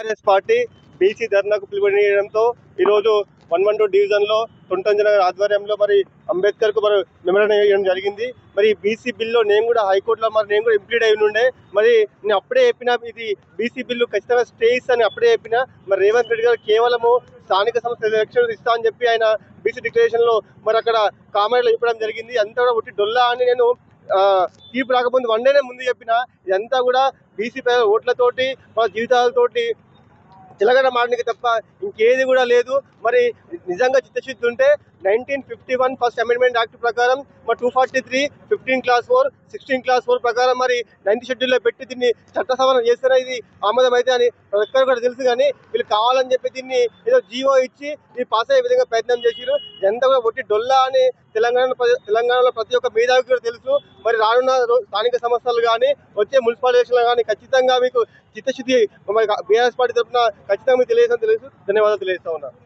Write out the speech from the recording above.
BRS party BC ధర్నాకు పిలుపునియడంతో ఈరోజు 112 డివిజన్లో తొంటంజన ఆధ్వర్యంలో మరి అంబేద్కర్కు మరి మెమోరియల్ చేయడం జరిగింది. మరి బీసీ బిల్లు నేను కూడా హైకోర్టులో నేను కూడా ఇంప్లీడ్ అయి ఉండే. మరి నేను అప్పుడే చెప్పినా ఇది బీసీ బిల్లు ఖచ్చితంగా స్టేస్ అని అప్పుడే చెప్పినా. మరి రేవంత్ రెడ్డి గారు కేవలము స్థానిక సంస్థల ఎలక్షన్ ఇస్తా అని చెప్పి ఆయన బీసీ డిక్లరేషన్లో మరి అక్కడ కామెంట్లో చెప్పడం జరిగింది. అంతా కూడా ఒట్టి డొల్లా అని నేను తీర్పు రాకముందు 1 డేనే ముందు చెప్పిన. ఇదంతా కూడా బీసీ ఓట్లతోటి మన జీవితాలతోటి తెలంగాణ మాడనికి తప్ప ఇంకేది కూడా లేదు. మరి నిజంగా చిత్తశుద్ధి ఉంటే 1951 ఫస్ట్ అమెండ్మెంట్ యాక్ట్ ప్రకారం మరి 243 15 క్లాస్ 4 16 క్లాస్ 4 ప్రకారం మరి 9th షెడ్యూల్లో పెట్టి దీన్ని చట్ట సవరణ చేస్తేనే ఇది ఆమోదం అయితే అని ప్రతి ఒక్కరు కూడా తెలుసు. కానీ వీళ్ళు కావాలని చెప్పి దీన్ని ఏదో జీవో ఇచ్చి ఇది పాస్ అయ్యే విధంగా ప్రయత్నం చేసిరు. ఎంత కూడా ఒట్టి డొల్లా అని తెలంగాణలో ప్రతి ఒక్క మేధావికి కూడా తెలుసు. మరి రానున్న స్థానిక సంస్థలు కానీ వచ్చే మున్సిపల్ ఎలక్షన్లు కానీ ఖచ్చితంగా మీకు చిత్తశుద్ధి బీఆర్ఎస్ పార్టీ తరఫున ఖచ్చితంగా మీకు తెలుసు. ధన్యవాదాలు తెలియజేస్తా ఉన్నా.